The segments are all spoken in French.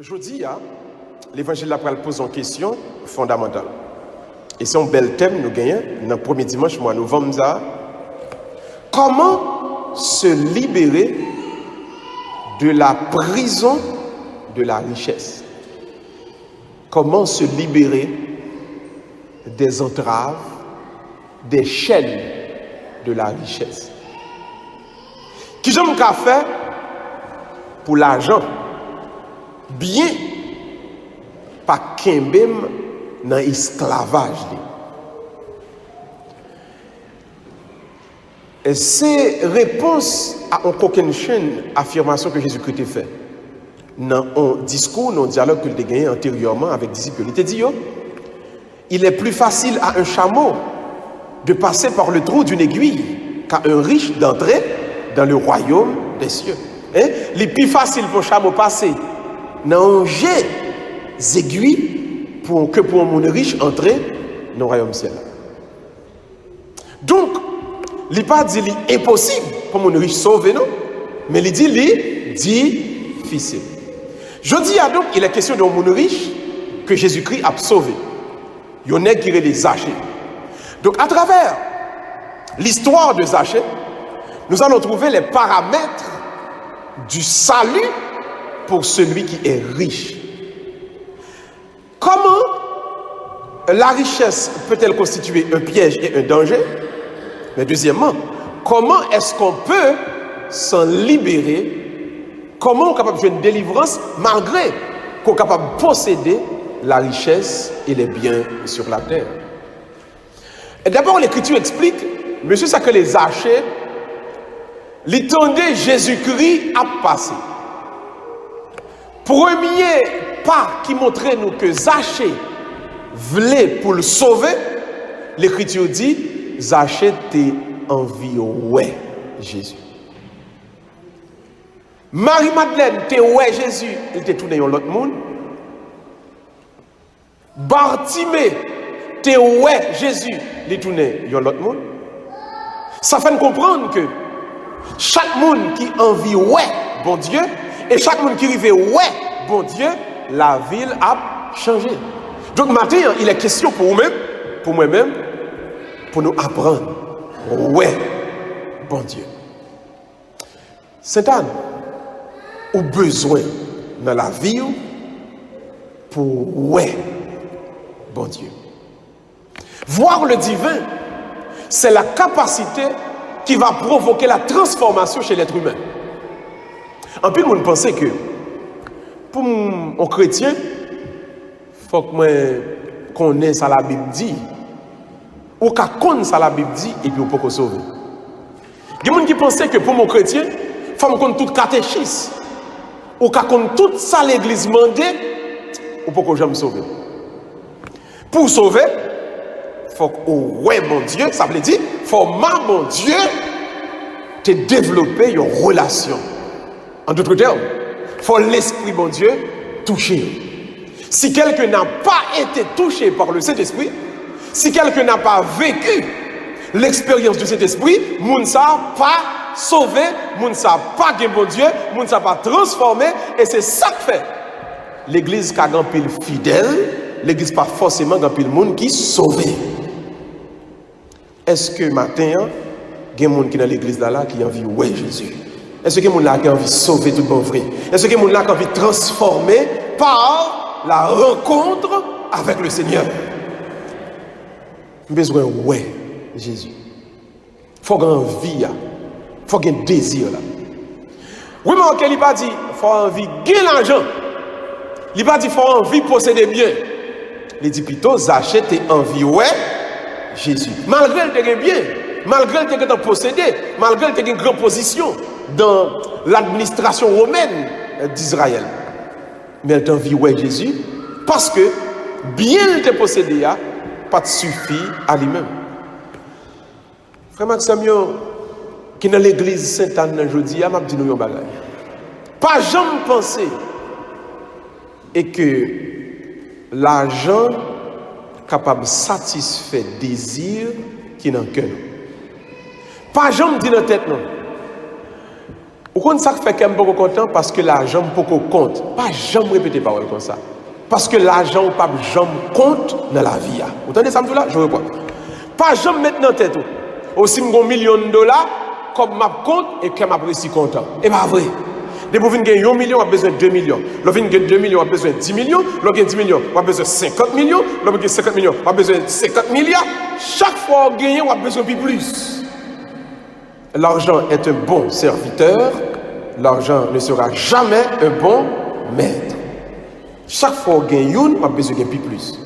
Jeudi, l'évangile après pose une question fondamentale. Et c'est un bel thème nous gagnons dans le premier dimanche mois novembre. Comment se libérer de la prison de la richesse? Comment se libérer des entraves, des chaînes de la richesse? Qui j'aime qu'à faire pour l'argent? Bien, pas kembem dans l'esclavage. Et c'est réponse à une chaîne affirmation que Jésus-Christ a fait dans un discours, dans un dialogue qu'il a gagné antérieurement avec les disciples. Il a dit, il est plus facile à un chameau de passer par le trou d'une aiguille qu'à un riche d'entrer dans le royaume des cieux. Il est plus facile pour un chameau passer dans un jet aiguilles que pour un monde riche entrer dans le royaume ciel. Donc, il n'est pas dit impossible pour un monde riche sauver, non? Mais il dit difficile. Je dis donc, il est question d'un monde riche que Jésus-Christ a sauvé. Il y en a qui les Zachée. Donc, à travers l'histoire de Zachée, nous allons trouver les paramètres du salut pour celui qui est riche. Comment la richesse peut-elle constituer un piège et un danger? Mais deuxièmement, comment est-ce qu'on peut s'en libérer? Comment on est capable de faire une délivrance malgré qu'on est capable de posséder la richesse et les biens sur la terre? Et d'abord, l'Écriture explique, monsieur, ça que les Zachée, l'étendue Jésus-Christ a passé. Premier pas qui montrait nous que Zachée voulait pour le sauver, l'Écriture dit, Zachée t'es envie ouais Jésus. Marie-Madeleine t'es ouais Jésus, il t'est tourné dans l'autre monde. Bartimée t'es ouais Jésus, il est tourné dans l'autre monde. Ça fait comprendre que chaque monde qui envie ouais bon Dieu, et chaque monde qui arrive ouais bon Dieu, la ville a changé. Donc maintenant, il est question pour vous-même, pour moi-même, pour nous apprendre ouais bon Dieu. Saint-Anne, au besoin dans la vie pour ouais bon Dieu. Voir le divin, c'est la capacité qui va provoquer la transformation chez l'être humain. En plus, on pense que pour un chrétien, il faut que moi connaisse ça la Bible dit, ou qu'on connaisse ça la Bible dit, et puis on peut sauver. Il y a des gens qui pensent que pour mon chrétien, il faut qu'on tout catéchisme, ou qu'on connaisse tout ça l'église mandée, ou pour que j'aime sauver. Pour sauver, il faut que ouais mon Dieu, ça veut dire, il faut que mon Dieu te développer une relation. En d'autres termes, il faut l'Esprit, mon Dieu, toucher. Si quelqu'un n'a pas été touché par le Saint-Esprit, si quelqu'un n'a pas vécu l'expérience du Saint-Esprit, moun sa pas sauvé, moun sa pas gagné bon Dieu, moun sa pas transformé, et c'est ça que fait. L'église qui a grand pile fidèle, l'église pas forcément grand pile monde qui sauvé. Est-ce que matin, il y a des gens qui dans l'église là qui ont envie ouais Jésus? Est-ce que les gens qui ont envie de sauver tout bon vrai? Est-ce que les gens qui ont envie de transformer par la rencontre avec le Seigneur? Besoin ouais Jésus. Il faut avoir envie, il faut avoir un désir là. Oui, mais il n'a pas dit il faut avoir envie de gagner l'argent. Il n'a pas dit il faut avoir envie de posséder bien. Il dit plutôt Zachée tes envie ouais Jésus. Malgré le tes bien, malgré le tes possédé, malgré le tes une grande position dans l'administration romaine d'Israël. Mais elle t'a envie ouais Jésus parce que bien te posséder pas de suffit à lui-même. Frère Maxime qui dans l'église Sainte-Anne aujourd'hui m'a dit nous un bagage. Pas jamais penser et que l'argent capable de satisfaire désir qui est dans le cœur. Pas jamais dire dans la tête non. Ou compte ça fait qu'elle est pas content parce que l'argent pas compte. Pas jamais répéter parole comme ça. Parce que l'argent pas jamais compte dans la vie. Vous entendez ça là? Je reprends. Pas jamais mettre dans tête. Aussi m'gon $1 000 comme ma compte et que m'a précis content. Et pas vrai. Dès que vous venez gagner 1 million, vous avez besoin de 2 millions. Lorsque vous gagnez 2 millions, vous avez besoin de 10 millions. Lorsque vous gagnez 10 millions, vous avez besoin de 50 millions. Lorsque vous gagnez 50 millions, vous avez besoin de 50 milliards. Chaque fois que vous gagnez, vous avez besoin de plus. L'argent est un bon serviteur. L'argent ne sera jamais un bon maître. Chaque fois que vous gagnez, vous avez besoin de plus.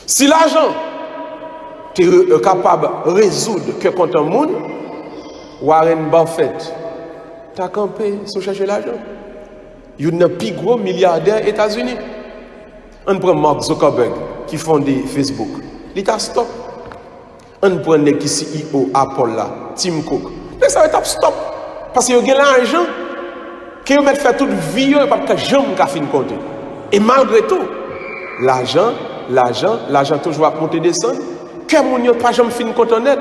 Si l'argent est capable de résoudre que contre un monde, Warren Buffett, t'as campé sur chercher l'argent. Il y a un plus gros milliardaire aux États-Unis. On prend Mark Zuckerberg qui fonde Facebook. Il t'a stop. On prend les CEO Apple là, Tim Cook. Mais ça va être stop. Parce qu'il y a l'argent qui va faire toute vie, il pas jamais fin compter. Et malgré tout, l'argent toujours va monter descendre. Que mon yon pas jamais fin compter net.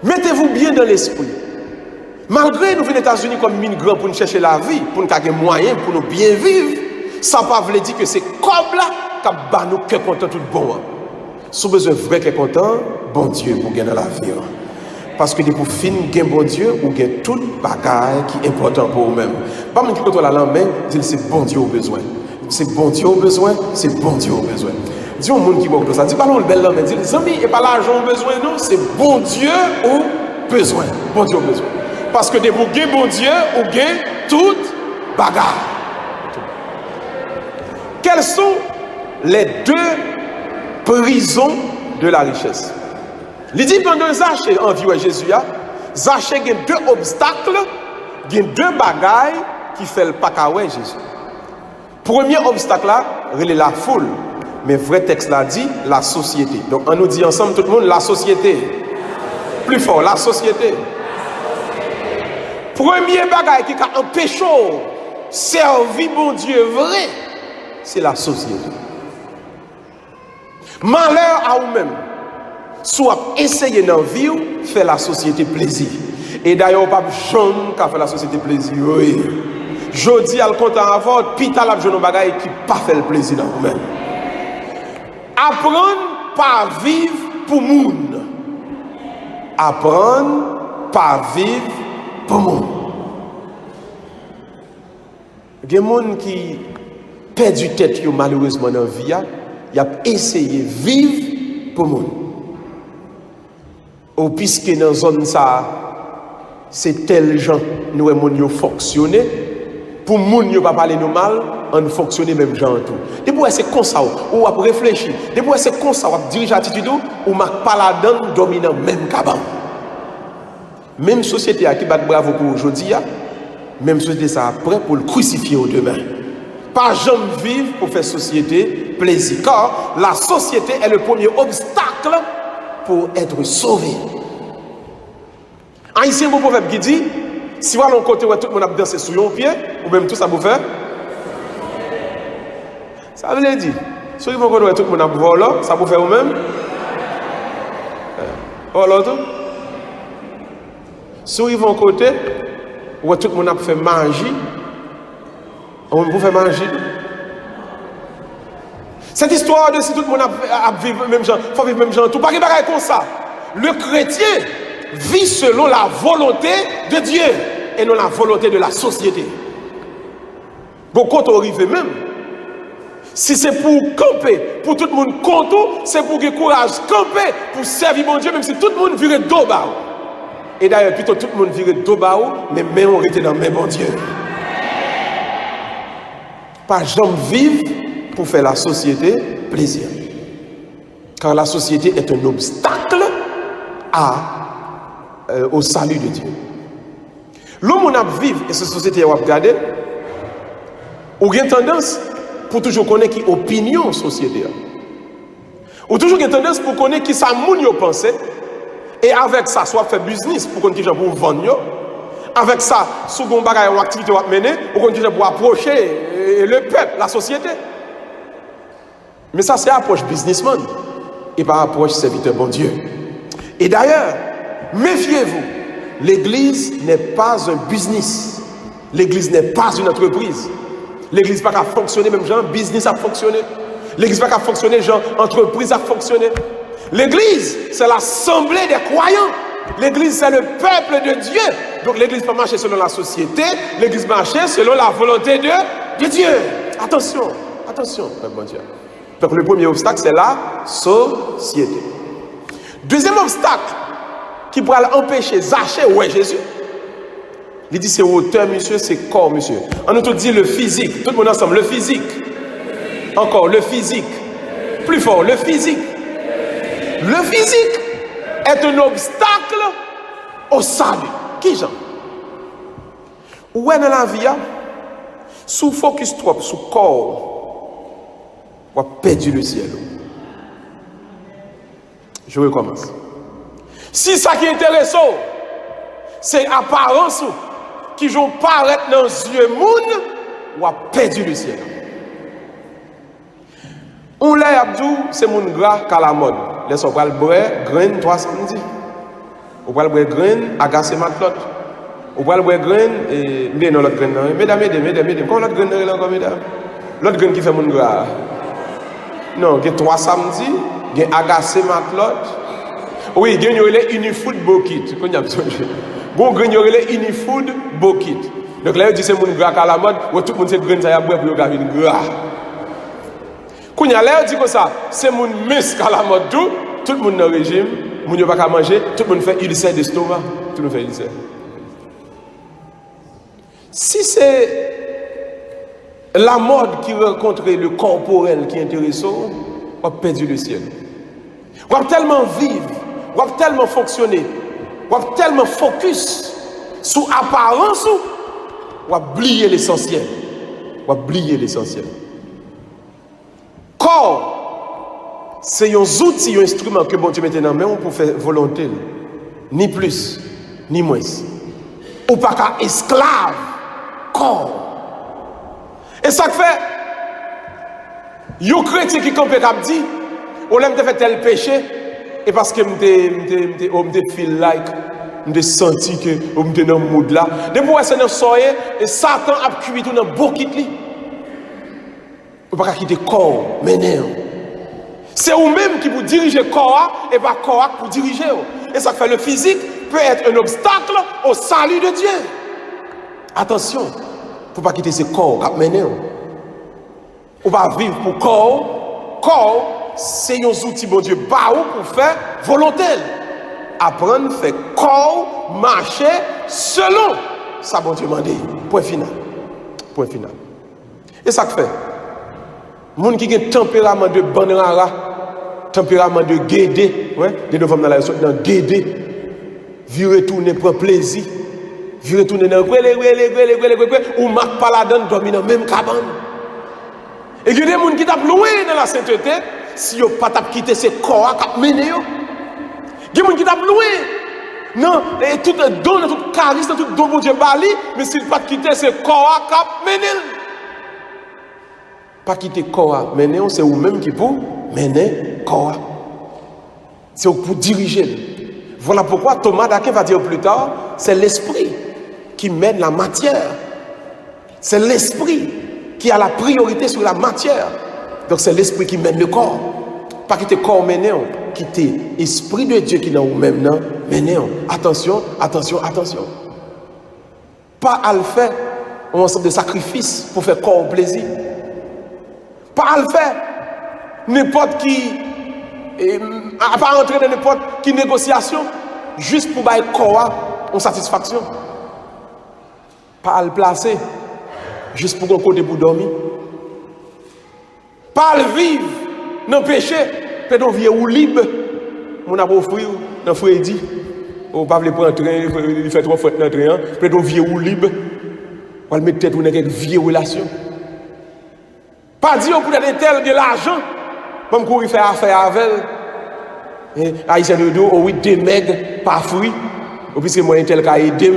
Mettez-vous bien dans l'esprit. Malgré nous venons aux États-Unis comme migrants pour nous chercher la vie, pour nous avoir des moyens, pour nous bien vivre, ça ne veut pas dire que c'est comme là que nous sommes contents tout bon. Si vous avez besoin de vrai que content, bon Dieu pour gagner dans la vie. Parce que pour finir, bon Dieu, vous avez tout bagage qui est important pour vous-même. Pas même qui peut la langue, mais c'est bon Dieu au besoin. C'est bon Dieu au besoin, c'est bon Dieu au besoin. Dis au monde qui va ça, dis pas le bel langue, mais dis les amis, et pas l'argent au besoin, non, c'est bon Dieu au besoin. Bon Dieu au besoin. Parce que de vous gagnez bon Dieu, vous gagnez toute bagarre. Quelles sont les deux prisons de la richesse? Il dit pendant Zachée en vie à Jésus, Zachée a deux obstacles, il y a deux bagailles qui fait le pacaway Jésus. Premier obstacle là, c'est la foule. Mais vrai texte là dit la société. Donc on nous dit ensemble tout le monde la société. Plus fort, la société. Premier bagage qui a empêché servir bon Dieu vrai, c'est la société. Malheur à vous-même, soit essayer dans la vie, faire la société plaisir. Et d'ailleurs, pas jamais qu'à faire la société plaisir. Oui. Je dis à le compte à avoir, pita la jeune bagage qui pas fait le plaisir dans vous-même. Apprendre par vivre pour monde. Apprendre par vivre pour monde. Il y a des gens qui perdent du tête malheureusement dans la vie. Ils ont essayé de vivre pour monde. Ou puisque dans la zone, c'est tel gens nous avons fonctionné. Pour les gens qui ne pas parler nous mal, on fonctionne même gens tout. Depuis c'est comme ça, ou à réfléchir. Depuis c'est comme ça, on dirige l'attitude, ou ma pas la donne dominant même cabane. Même société qui bat bravo pour aujourd'hui, même société ça prêt pour le crucifier au demain. Pas jamais vivre pour faire société plaisir. Car la société est le premier obstacle pour être sauvé. Un ici un beau proverbe qui dit, si vous allez au côté où tout le monde a dansé sur un pied, ou même tout ça vous fait, ça veut dire, si vous allez où tout le monde a volé, ça vous fait vous-même. Voilà tout. Si vous allez au côté où tout le monde a fait magie, on vous fait magie. Cette histoire de si tout le monde a vivre même gens, faut vivre même gens, tout pas comme ça. Le chrétien vit selon la volonté de Dieu et non la volonté de la société. Bon, quand on arrive même, si c'est pour camper, pour tout le monde compte, c'est pour que courage camper, pour servir mon Dieu, même si tout le monde virait d'oba. Et d'ailleurs, plutôt tout le monde virait d'oba, mais même on était dans le même bon Dieu. Pas jamais vivre pour faire la société plaisir. Car la société est un obstacle au salut de Dieu. L'homme a vivre et cette société a regardé, ou a tendance pour toujours connaître qui opinion société. Ou toujours tendance pour connaître qui ça moun yo pense et avec ça soit faire business pour connaître qui gens pour vendre. Avec ça, sous gon bagay ou activité à mener, ou connaître pour approcher le peuple, la société. Mais ça c'est approche businessman et pas approche serviteur bon Dieu. Et d'ailleurs, méfiez-vous, l'église n'est pas un business. L'église n'est pas une entreprise. L'église n'a pas fonctionner, même genre business a fonctionné. L'église n'a pas fonctionner, genre entreprise a fonctionné. L'église, c'est l'assemblée des croyants. L'église, c'est le peuple de Dieu. Donc l'église peut marcher selon la société. L'église marche selon la volonté de Dieu. Attention, attention, bon Dieu. Donc le premier obstacle, c'est la société. Deuxième obstacle qui pourrait empêcher Zachée, ouais Jésus. Il dit c'est hauteur, monsieur, c'est corps, monsieur. On nous tout dit le physique. Tout le monde ensemble, le physique. Encore, le physique. Plus fort, le physique. Le physique est un obstacle au salut. Qui j'en? Où est dans la vie, sous focus trop, sous corps, on va perdre le ciel. Je recommence. Si ça qui est intéressant, c'est apparence qui vont paraître dans les yeux moun, on va perdre le ciel. On l'a abdou, c'est mon gras qu'à la mode. Les on va le boire, grain 3 samedi. On va le boire grain, agacer matlot. On va le boire grain et mais non l'autre grain. Mesdames, comment l'autre grain là encore mesdames? L'autre grain qui fait mon gras. Non, il y a 3 samedi, il y a agacer matlot. Oui, il y a les Unifood Bokit. Qu'on y a besoin. Bon grain il y a les Unifood Bokit. Donc là, il dit c'est mon gras qu'à la mode, où tout le monde sait grain ça y a boire pour gagner gras. Quand il y a l'air dit comme ça, c'est mon muscle à la mode tout le monde dans le régime, mon ne pas qu'à manger, tout le monde fait ulcère d'estomac, tout le monde fait ulcère. Si c'est la mode qui rencontre le corporel qui est intéressant, on va perdre le ciel. On va tellement vivre, on va tellement fonctionner, on va tellement focus sur l'apparence, on va oublier l'essentiel. On va oublier l'essentiel. Corps, c'est un outil, un instrument que bon Dieu mette dans la main pour faire volonté. Ni plus, ni moins. Ou pas qu'un esclave. Corps. Et ça fait, un chrétien qui compte cap dit, on l'aime te fait tel péché, et parce que me feel like, me senti que on me dans le mood là. Depuis que c'est dans soirée, et Satan a cuit tout dans beaucoup de lit. On ne peut pas quitter le corps, mais non. C'est vous-même qui vous dirigez le corps et pas le corps pour diriger. Et ça fait le physique peut être un obstacle au salut de Dieu. Attention, il ne faut pas quitter ce corps, mais non. On va vivre pour le corps. Corps, c'est un outil, bon Dieu, pour faire volonté. Apprendre à faire corps, marcher selon ça, bon Dieu m'a dit. Point final. Point final. Et ça fait. Moun qui a un tempérament de banrara, tempérament de guédé, ouais, de nous femmes dans la dans guédé, vieux retourner prendre plaisir, vieux retourner dans ou marque pas la donne dormir dans même cabane. Et il y a des gens qui tapent loin dans la sainteté, si yo pas tap quitter ce corps qui mené yo. Il y a des gens qui tapent loin. Non, et tout don, tout charisme, tout don bon Dieu bali, mais s'il pas quitter ce corps qui mené. Pas quitter le corps, mais c'est vous-même qui pour mener le corps. C'est pour diriger. Voilà pourquoi Thomas d'Aquin va dire plus tard, c'est l'esprit qui mène la matière. C'est l'esprit qui a la priorité sur la matière. Donc c'est l'esprit qui mène le corps. Pas quitter le corps, mais quitter l'esprit de Dieu qui est dans vous-même, mais attention, attention, attention. Pas à le faire un ensemble de sacrifices pour faire corps plaisir. Pas à le faire. N'importe qui, à pas entrer dans n'importe qui négociation, juste pour bailler corps en satisfaction. Pas à le placer, juste pour qu'on côté pour dormir. Pas à le vivre dans le péché, peut-être on vit ou libre. Mon a offrir dans Freddy. On ne peut pas prendre train, il fait 3 fois dans le train, peut-être on vit ou libre. On va mettre tête dans une vieille relation. Pas dire pour des tel de l'argent, même qu'on fait affaire avec elle. Haïtien de dos, oui, des maigres, pas fruits. Ou puisque moi, un tel qui a aidé,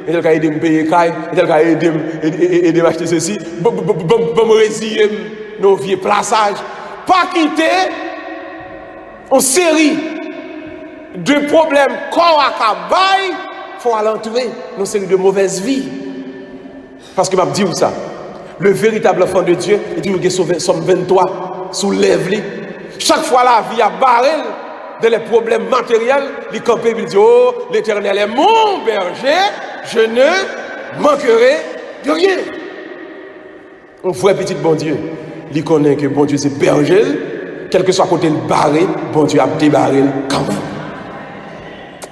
un tel qui a aidé me payer caille, un tel qui a aidé m'acheter ceci, bon résilier nos vieux plaçages. Pas quitter une série de problèmes corps à cabaye, il faut aller entrer dans une série de mauvaises vies. Parce que m'a dit où ça? Le véritable enfant de Dieu, il dit que Somme 23, soulève-les. Chaque fois la vie a barré de les problèmes matériels, il campe et il dit, oh, l'Éternel est mon berger, je ne manquerai de rien. Un vrai petit bon Dieu, il connaît que bon Dieu c'est berger, quel que soit côté le barré, bon Dieu a débarré quand même.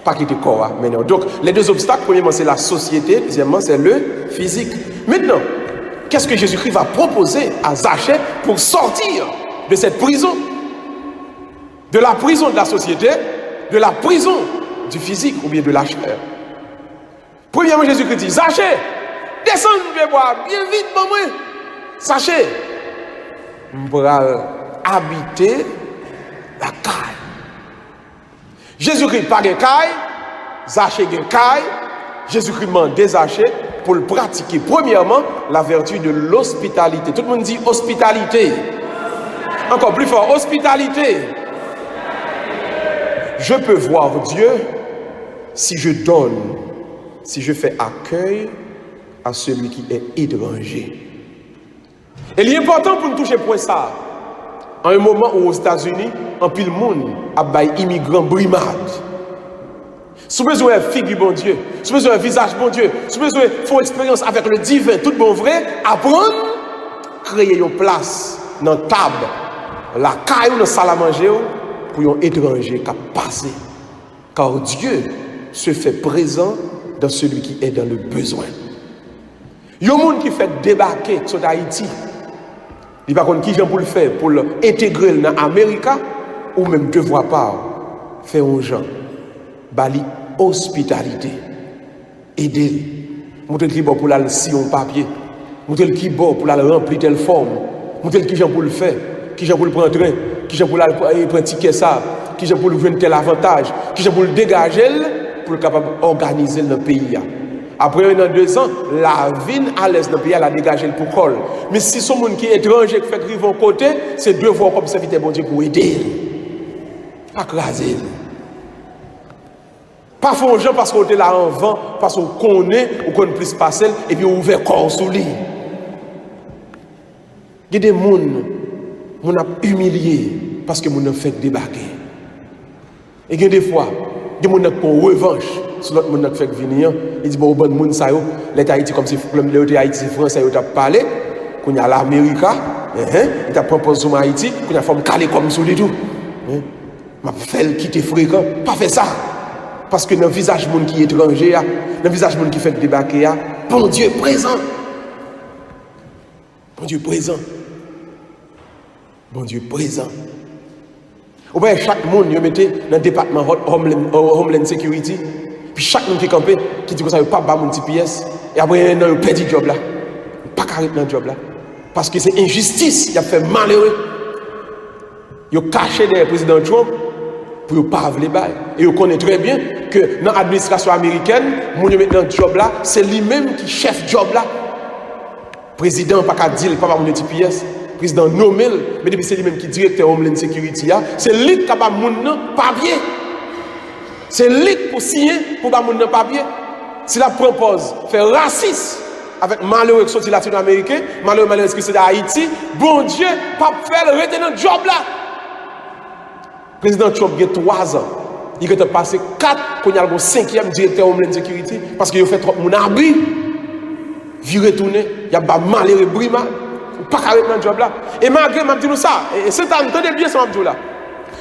Pas quitter le corps maintenant. Donc, les deux obstacles, premièrement, c'est la société, deuxièmement, c'est le physique. Maintenant, qu'est-ce que Jésus-Christ va proposer à Zachée pour sortir de cette prison? De la prison de la société, de la prison du physique ou bien de la chair. Premièrement, Jésus-Christ dit, Zachée, descends, je vais boire, bien vite, bon moi. Zachée, on pourra habiter la caille. Jésus-Christ pas de caille, Zachée de caille. Jésus-Christ demande des Zachée pour le pratiquer. Premièrement, la vertu de l'hospitalité. Tout le monde dit hospitalité. Encore plus fort, hospitalité. Je peux voir Dieu si je donne, si je fais accueil à celui qui est étranger. Et il est important pour nous toucher point ça. À un moment où aux États-Unis, en pile monde a bail immigrants brimade. Si vous avez besoin de figure bon Dieu, si vous avez besoin de visage bon Dieu, si vous avez besoin de faire expérience avec le divin, tout bon vrai, apprendre, créer une place dans la table, la caille ou dans la salle à manger pour un étranger qui a passé. Car Dieu se fait présent dans celui qui est dans le besoin. Il y a des gens qui fait débarquer sur Haïti. Il n'y a pas qui gens pour le faire, pour l'intégrer dans l'Amérique, ou même devoir pas faire un gens. Bali hospitalité. Aider. Montrer qui bon pour la si on papier. Montrer qui bon pour la remplir telle forme. Montrer qui gens pour le faire. Qui gens pour le prendre train. Qui gens pour la prendre ticket ça. Qui gens pour le vendre tel avantage. Qui gens pour le dégager pour le capable organiser le pays. Après 2 ans, la vie à l'aise dans le pays, elle a dégagé pour col. Mais si son monde qui est étranger, qui fait rive au côté, c'est devoir comme serviteur bon Dieu pour aider. Pas craser. Pas faire aux gens parce qu'on est là en vent, parce qu'on connaît, ou qu'on plus passer, et puis on ouvert corps sous lui. Il y a des gens qui ont humilié parce que nous ont fait débarquer. Et il y a des fois, il y a des gens qui ont revanche. Si l'autre monde fait venir, il dit bon bon monde ça yo, l'État Haïti comme si l'État Haïti français yo t'a parlé, qu'on y a l'Amérique, il t'a proposé sur Haïti, qu'on a forme calé comme sous les tout. M'a fait quitter fréquent, pas fait ça. Parce que dans le visage monde qui est étranger, dans le visage monde qui fait débarquer, bon Dieu présent. Bon Dieu présent. Bon Dieu présent. Ou bien chaque monde yo mettez dans le département Homeland Security. Puis chaque monde qui est campé, qui dit que ça ne veut pas battre mon petit pièce, et après, il a perdu le job là. Pas carré dans le job là. Parce que c'est injustice, il a fait malheureux. Il a caché derrière le président Trump pour ne pas avoir les bails. Et il connaît très bien que dans l'administration américaine, mon dans le job là, c'est lui-même qui chef job là. Le président pas qu'à dire, pas mon petit pièce. Le président nommé, mais depuis c'est lui-même qui est directeur Homeland Security, c'est lui qui a pas mon papier. C'est lui pour signer pour pas mon papier. Si la propose faire raciste avec malheureux qui sont latino-américains, malheureux qui sont d'Haïti, bon Dieu, pas faire le retenir le job là. Le président Trump il y a 3 ans. Il a passé 4 pour y avoir 5e directeur Homeland Security parce qu'il a fait trop mon abri. Il retourné, il y a pas malheureux brimade. Pas arrêter dans le job là. Et malgré m'a dit nous ça, et c'est entendez bien ça m'a dit là.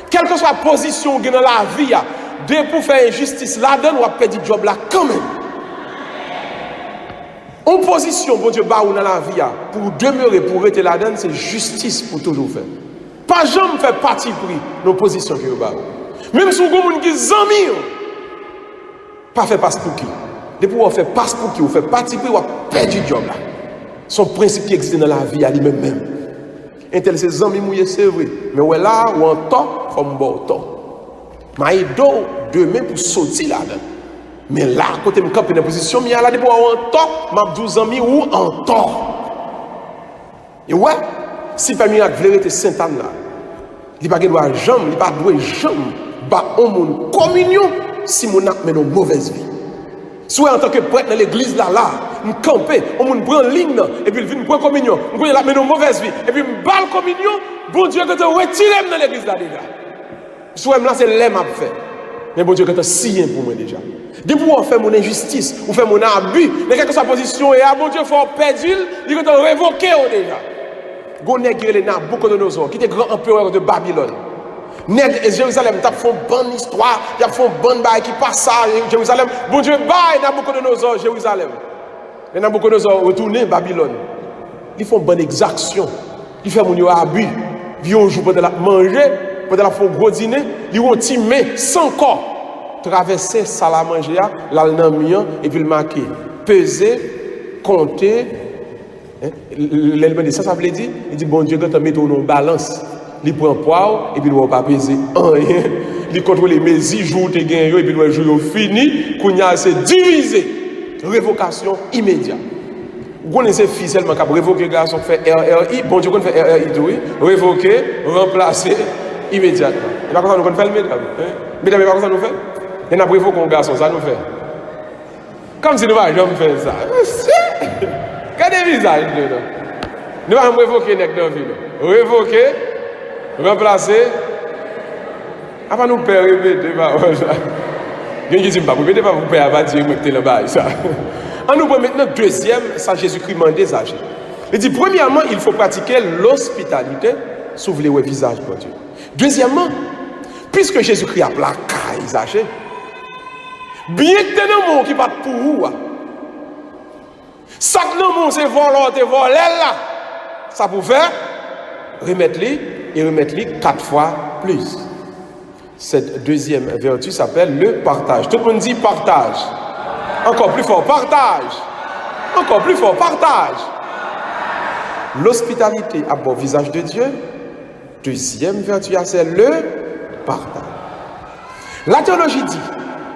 Quelle que soit la position dans la vie, dès pour faire injustice là-dedans, on va perdre le job là quand même. En position, bon Dieu, bah, dans la vie, pour demeurer, pour rester là-dedans, c'est justice pour toujours faire. Pas jamais faire parti pris dans la position que vous avez. Même si vous avez des amis, pas faire passe pour qui. Depuis que vous faites passe pour qui, vous faites parti pris, vous avez perdu le job là. Son principe qui existe dans la vie, à lui-même même. Un tel ses amis mouillés, c'est vrai. Mais ouais là, ou en temps, il faut me bon temps. Mais il doit demain pour sortir là-dedans. Mais là, côté me camper dans la position, mais là, depuis en temps, m'a 12 amis ou en temps. Et ouais, si pas miracle, vérité Sainte-Anne là, il n'y a pas de jambe, il n'y a pas de jambe, bah, on mon communion si mon a mené une mauvaise vie. Soit en tant que prêtre dans l'église là, me camper, on me prend ligne, et puis il vient prendre communion. Je vais la mettre dans mauvaise vie, et puis me balle communion, bon Dieu, que tu retires dans l'église là déjà. Soit là, c'est l'aime à faire. Mais bon Dieu, que tu scié pour moi déjà. Depuis qu'on fait mon injustice, ou fait mon abus, mais quelle que soit la position, et à bon Dieu, il faut perdre, il faut te révoquer déjà. Gonèg qui est le Nabucodonosor, qui était grand empereur de Babylone. Nèg et Jérusalem, t'as fait une bonne histoire, t'as fait une bonne baille qui passe à Jérusalem. Bon Dieu, baille Nabucodonosor, Jérusalem. Mais Nabucodonosor retourne Babylone. Ils font une bonne exaction. Ils font mon abus. Ils ont joué pendant la manger, pendant la font gros dîner. Ils ont timé sans corps. Traverser salle à manger, l'alnamian, et puis le marquer. Peser, compter. L'élément de ça, ça veut dire, il dit, bon Dieu, quand tu mets ton balance, il prend poids, et puis il ne va pas peser rien. Il contrôle les mesures, joue tes gains, et puis il va jouer fini, qu'on y a assez divisé. Révocation immédiate. Vous connaissez fils seulement qui a révoqué le garçon, fait RRI, bon Dieu, qu'on fait RRI, tout, révoquer, remplacer immédiatement. Et pas comme ça, nous fait le mesdames. Mesdames, pas comme ça, nous fait. Et nous avons révoqué un garçon, ça nous fait. Comme si nous n'avions jamais fait ça. Regardez le visage de nous. Nous allons révoquer les dans la ville. Révoquer, remplacer. Avant nous faire répéter, il y a qui dit, répétez pas, vous pouvez avoir dit, mettez le bail. On nous prend maintenant deuxième, ça Jésus-Christ m'a désagé. Il dit, premièrement, il faut pratiquer l'hospitalité, s'ouvrir le visage pour Dieu. Deuxièmement, puisque Jésus-Christ a placé Isaac, bien que tu aies un monde qui va pour vous, ça que non, c'est volant, c'est volé là. Ça pour faire, remettre-les et remettre-les 4 fois plus. Cette deuxième vertu s'appelle le partage. Tout le monde dit partage. Encore plus fort, partage. Encore plus fort, partage. L'hospitalité à bon visage de Dieu. Deuxième vertu, c'est le partage. La théologie dit,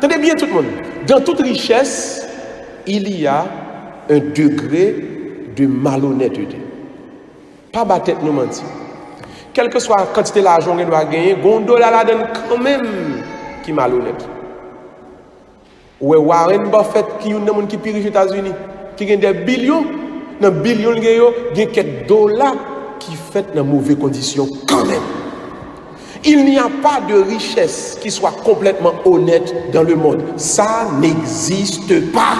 tenez bien tout le monde, dans toute richesse, il y a un degré de malhonnêteté. Pas battre nous mentir. Quelle que soit la quantité d'argent qu'on doit gagner, gondola la donne quand même qui est malhonnête. Ou Warren Buffett qui est un homme qui est riche aux États-Unis, qui gagne des billions, dans billions il y a quelques dollars qui fait dans mauvaises conditions quand même. Il n'y a pas de richesse qui soit complètement honnête dans le monde. Ça n'existe pas.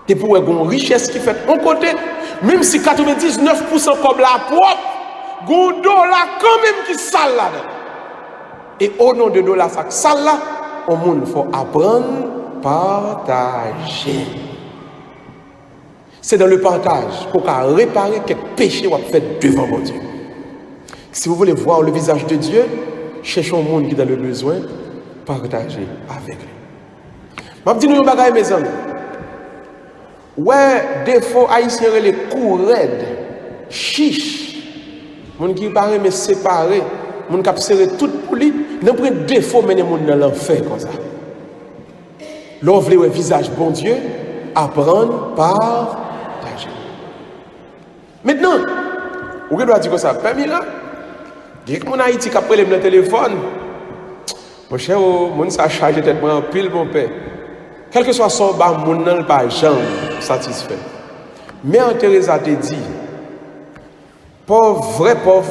Et pour une richesse qui fait un côté, même si 99% comme la propre, un dollar quand même qui sale là. Et au nom de dollar ça sale là, au monde il faut apprendre partager. C'est dans le partage qu'on peut réparer quelques péchés qu'on a fait devant mon Dieu. Si vous voulez voir le visage de Dieu, cherchez un monde qui est dans le besoin, partagez avec lui. Je vais vous dire une chose, mes amis. Ouais, défaut haïtien les coups raides, chiche, mon qui paraît me séparer, mon qui serré tout pour lui, n'a pas défaut mener mon dans l'enfer comme ça. L'ouvre le visage bon Dieu, apprendre partager. Maintenant, vous doit dire que ça permis là. Dès que mon Haïti qui a pris le téléphone, mon cher, mon ça charge tête en pile mon père. Quel que soit son bas, mon n'a pas jamais satisfait. Mère Teresa te dit, vrai pauvre,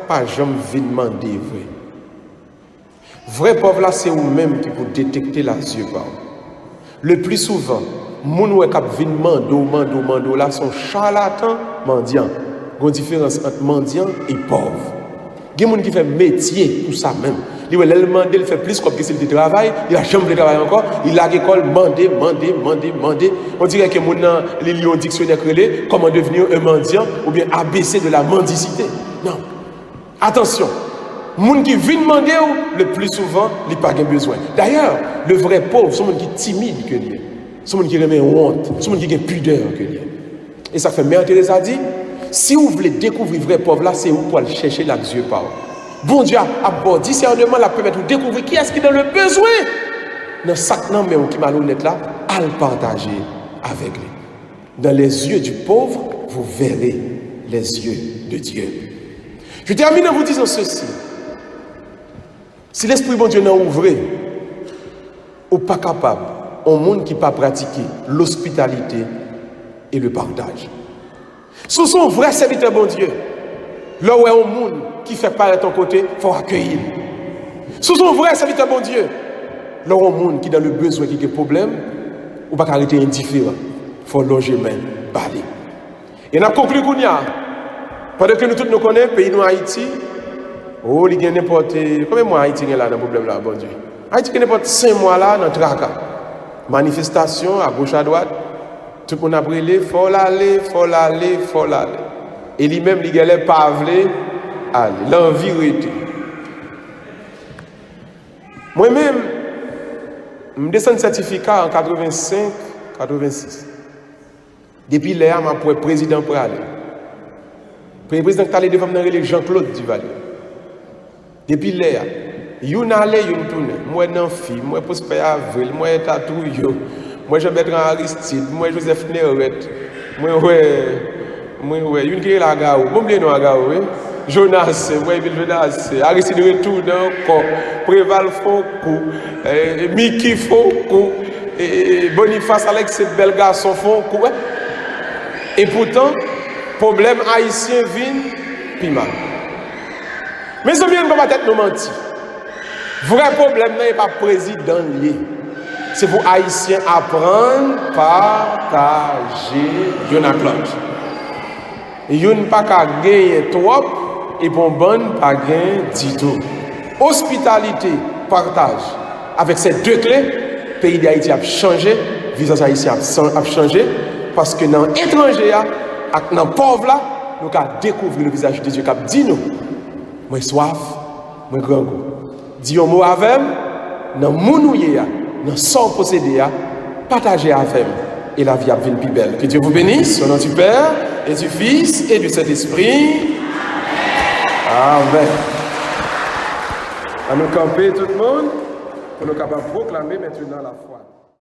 pas jamais vient demander vrai. Vrai pauvre là, c'est vous-même qui vous détecter la yeux par. Le plus souvent, moun wè k'ap vin mando là sont charlatans mendiants. Il y a une différence entre mendiant et pauvre. Il y a des gens qui font métier pour ça même. Il fait plus comme s'il travaille, il a jamais de travail encore, il a l'école, mander. On dirait que les gens li un dictionnaire créé, comment devenir un mendiant ou bien ABC de la mendicité. Non. Attention, les gens qui viennent demander, le plus souvent, ils n'ont pas besoin. D'ailleurs, le vrai pauvre, c'est un qui est timide que lui. C'est un qui remet honte, c'est un qui a pudeur que lui. Et ça fait Mère Thérèse a dit, si vous voulez découvrir le vrai pauvre là, c'est où pour aller chercher la Dieu par. Bon Dieu a bon discernement la permettre de découvrir qui est-ce qui est dans le besoin. Dans chaque nom qui est malhonnête là, à le partager avec lui. Dans les yeux du pauvre, vous verrez les yeux de Dieu. Je termine en vous disant ceci. Si l'Esprit bon Dieu n'a ouvré, ou pas capable un monde qui pas pratiqué l'hospitalité et le partage. Ce sont vrais serviteurs bon Dieu. Là où est un monde qui fait pas de ton côté, il faut accueillir. Ce sont vrais serviteurs bon Dieu. Là où un monde qui dans le besoin, qui a des problèmes, ou pas arrêter indifférent. Il faut loger main, parler. Et on a conclu qu'on y a. Pendant que nous tous nous connaissons, pays nous Haïti, oh, il y a n'importe. Combien de mois Haïti est là dans le problème là, bon Dieu? Haïti est n'importe 5 mois là dans le tracas. Manifestation à gauche à droite. Tout le monde a brûlé, il faut l'aller, il faut l'aller, il faut l'aller. Et lui-même, il n'a pas voulu aller. L'envie était. Moi-même, je descends certificat en 85, 86. Depuis là, je suis président pour aller. Le président qui est allé devant Jean-Claude Duvalier. Depuis là, il y a allé, il y a tourné. Moi, je suis fille, moi, Prosper Avril, moi, Tatouyo, moi, Jean-Bertrand Aristide, moi, Joseph Néret, moi, il y a une qui est là, bon, bien, oui. Jonas, Jonas, Aristide Retour, Préval Foucault, Mickey Foucault, Boniface Alex, bel garçon Foucault. Et pourtant, problème haïtien vient, puis mal. Mais ça vient de ma tête nous mentir. Vrai problème n'est pas président lié. C'est pour haïtiens apprendre, partager, y'en a plein. Y'en pas qu'à gagner trop et bon bonne pas gagner du tout. Hospitalité, partage. Avec ces deux clés, le pays d'Haïti a changé, le visage haïtien a changé, parce que dans l'étranger, dans le pauvre là, nous avons découvert le visage de Dieu qui a dit nous, moi soif, moi grand goût. Dis un mot avec moi, dans mon ouïe, dans son possédé, partagez avec moi. Et la vie a venue plus belle. Que Dieu vous bénisse, au nom du Père, et du Fils, et du Saint-Esprit. Amen. À nous camper tout le monde, pour nous capables de proclamer maintenant la foi.